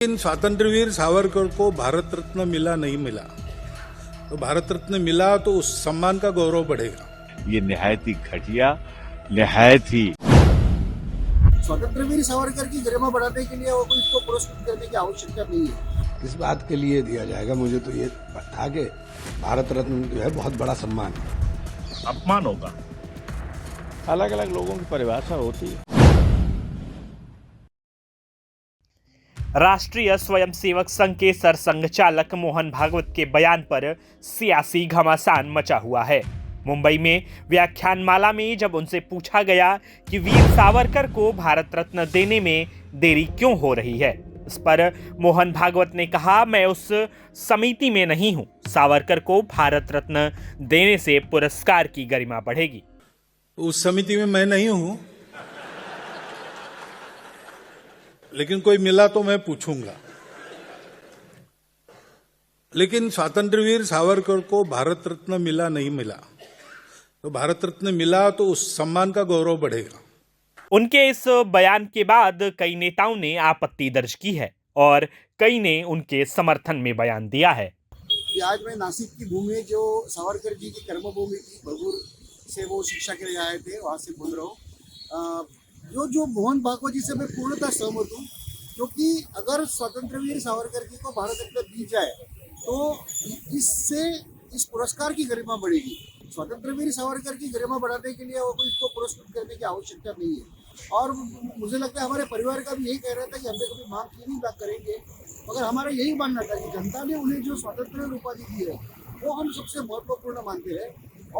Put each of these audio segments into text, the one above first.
इन स्वातंत्रवीर सावरकर को भारत रत्न मिला नहीं मिला, तो भारत रत्न मिला तो उस सम्मान का गौरव बढ़ेगा। ये निहायत ही घटिया, निहायत ही स्वतंत्रवीर सावरकर की गरिमा बढ़ाने के लिए वो कोई इसको पुरस्कृत करने की आवश्यकता नहीं है। इस बात के लिए दिया जाएगा, मुझे तो ये था कि भारत रत्न जो है बहुत बड़ा सम्मान है। अपमान होगा। अलग अलग लोगों की परिभाषा होती है। राष्ट्रीय स्वयंसेवक संघ के सरसंघचालक मोहन भागवत के बयान पर सियासी घमासान मचा हुआ है। मुंबई में व्याख्यानमाला में जब उनसे पूछा गया कि वीर सावरकर को भारत रत्न देने में देरी क्यों हो रही है, इस पर मोहन भागवत ने कहा, मैं उस समिति में नहीं हूं। सावरकर को भारत रत्न देने से पुरस्कार की गरिमा बढ़ेगी। उस समिति में मैं नहीं हूं, लेकिन कोई मिला तो मैं पूछूंगा। लेकिन स्वातंत्रवीर सावरकर को भारत रत्न मिला नहीं मिला, तो भारत रत्न मिला तो उस सम्मान का गौरव बढ़ेगा। उनके इस बयान के बाद कई नेताओं ने आपत्ति दर्ज की है और कई ने उनके समर्थन में बयान दिया है। आज मैं नासिक की भूमि जो सावरकर जी की कर्मभूमि थी, भरपूर से वो शिक्षा के लिए आए थे, वहाँ से बोल रहा हूँ। जो मोहन भागवत जी से मैं पूर्णतः सहमत हूँ, क्योंकि अगर स्वतंत्रवीर सावरकर जी को भारत रत्न दी जाए तो इससे इस पुरस्कार की गरिमा बढ़ेगी। स्वतंत्रवीर सावरकर की गरिमा बढ़ाने के लिए वो कोई इसको पुरस्कृत करने की आवश्यकता नहीं है। और मुझे लगता है हमारे परिवार का भी यही कह रहा था कि हमने कभी मांग की नहीं करेंगे, मगर हमारा यही मानना था कि जनता ने उन्हें जो स्वतंत्र उपाधि दी है वो हम सबसे महत्वपूर्ण मानते हैं।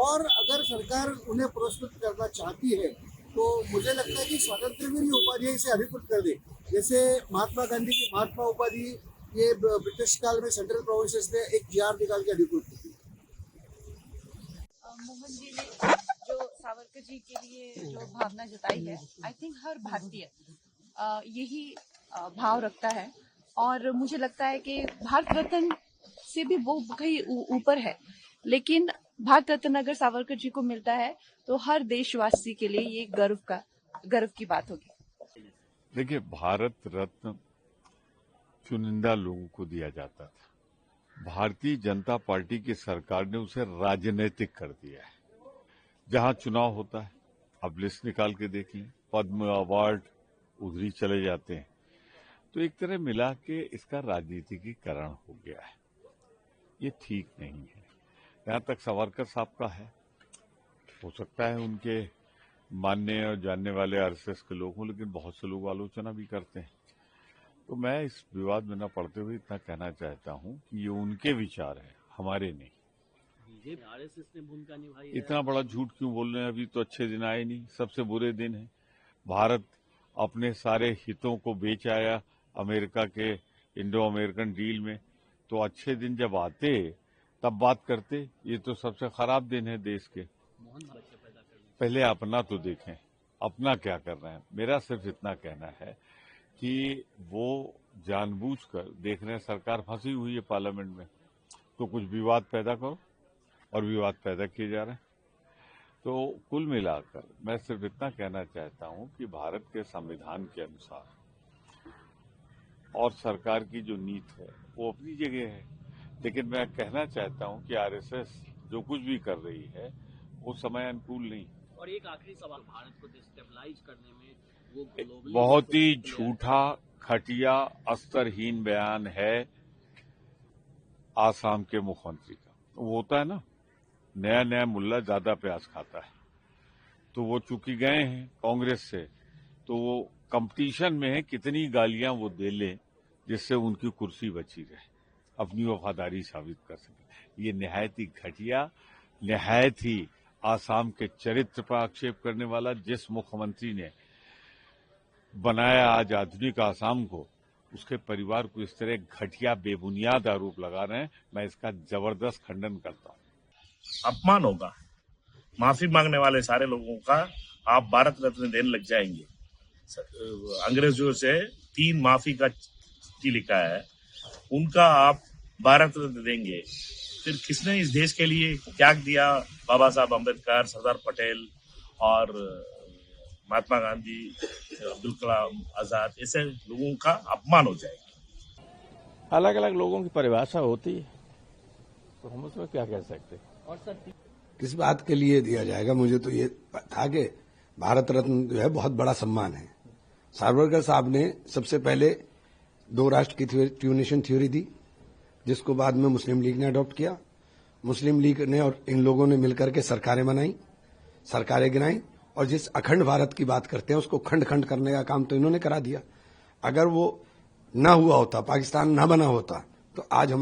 और अगर सरकार उन्हें पुरस्कृत करना चाहती है तो मुझे लगता है कि स्वतंत्रवीर उपाधि से अधिकृत कर दे। जैसे महात्मा गांधी की महात्मा उपाधि ये ब्रिटिश काल में सेंट्रल प्रोविंसेस ने एक जीआर निकाल के अधिकृत की थी। मोहन जी ने जो सावरकर जी के लिए जो भावना जताई है, आई थिंक हर भारतीय यही भाव रखता है। और मुझे लगता है कि भारत रत्न से भी वो कहीं ऊपर है, लेकिन भारत रत्न अगर सावरकर जी को मिलता है तो हर देशवासी के लिए ये गर्व की बात होगी। देखिए, भारत रत्न चुनिंदा लोगों को दिया जाता था। भारतीय जनता पार्टी की सरकार ने उसे राजनीतिक कर दिया है। जहां चुनाव होता है, अब लिस्ट निकाल के देख लें, पद्म अवार्ड उधर ही चले जाते हैं। तो एक तरह मिला के इसका राजनीतिकीकरण हो गया है। ये ठीक नहीं है। यहाँ तक सावरकर साहब का है, हो सकता है उनके मानने और जानने वाले आरएसएस के लोग हों, लेकिन बहुत से लोग आलोचना भी करते हैं। तो मैं इस विवाद में न पड़ते हुए इतना कहना चाहता हूं कि ये उनके विचार है, हमारे नहीं। आरएसएस ने भूमिका निभाई है। इतना बड़ा झूठ क्यों बोल रहे हैं? अभी तो अच्छे दिन आए नहीं, सबसे बुरे दिन है। भारत अपने सारे हितों को बेच आया अमेरिका के इंडो अमेरिकन डील में, तो अच्छे दिन जब आते तब बात करते। ये तो सबसे खराब दिन है देश के। पहले अपना तो देखें, अपना क्या कर रहे हैं। मेरा सिर्फ इतना कहना है कि वो जानबूझकर देख रहे हैं सरकार फंसी हुई है पार्लियामेंट में, तो कुछ विवाद पैदा करो, और विवाद पैदा किए जा रहे हैं। तो कुल मिलाकर मैं सिर्फ इतना कहना चाहता हूं कि भारत के संविधान के अनुसार और सरकार की जो नीति है वो अपनी जगह है, लेकिन मैं कहना चाहता हूं कि आरएसएस जो कुछ भी कर रही है वो समय अनुकूल नहीं। और एक आखिरी सवाल, भारत को डिस्टेबलाइज करने में वो ग्लोबली बहुत ही झूठा, खटिया, अस्तरहीन बयान है आसाम के मुख्यमंत्री का। वो होता है ना, नया नया मुल्ला ज्यादा प्याज खाता है। तो वो चूंकि गए हैं कांग्रेस से, तो वो कंपटीशन में है कितनी गालियां वो दे लें जिससे उनकी कुर्सी बची रहे, अपनी वफादारी साबित कर सके। ये निहायत ही घटिया, निहायत ही आसाम के चरित्र पर आक्षेप करने वाला, जिस मुख्यमंत्री ने बनाया आज आधुनिक आसाम को, उसके परिवार को इस तरह घटिया बेबुनियाद आरोप लगा रहे हैं। मैं इसका जबरदस्त खंडन करता हूं। अपमान होगा। माफी मांगने वाले सारे लोगों का आप भारत रत्न देने लग जाएंगे। अंग्रेजों से 3 माफी का चिट्ठी लिखा है, उनका आप भारत रत्न देंगे। फिर किसने इस देश के लिए त्याग दिया? बाबा साहब अम्बेडकर, सरदार पटेल और महात्मा गांधी, अब्दुल कलाम आजाद, ऐसे लोगों का अपमान हो जाएगा। अलग अलग लोगों की परिभाषा होती है, तो हम उसमें क्या कह सकते हैं। किस बात के लिए दिया जाएगा, मुझे तो ये था कि भारत रत्न जो है बहुत बड़ा सम्मान है। सावरकर साहब ने सबसे पहले 2 राष्ट्र की 2 नेशन थ्योरी दी, जिसको बाद में मुस्लिम लीग ने अडॉप्ट किया। मुस्लिम लीग ने और इन लोगों ने मिलकर के सरकारें बनाई, सरकारें गिनाई, और जिस अखंड भारत की बात करते हैं उसको खंड खंड करने का काम तो इन्होंने करा दिया। अगर वो ना हुआ होता, पाकिस्तान ना बना होता, तो आज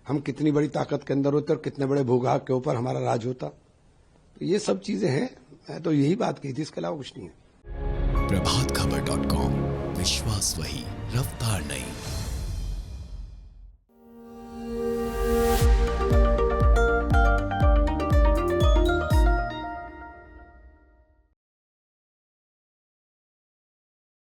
हम कितनी बड़ी ताकत के अंदर होते और कितने बड़े भूभाग के ऊपर हमारा राज होता। तो ये सब चीजें हैं, मैं तो यही बात कही थी, इसके अलावा कुछ नहीं है। प्रभातखबर.com, विश्वास वही, रफ्तार नहीं।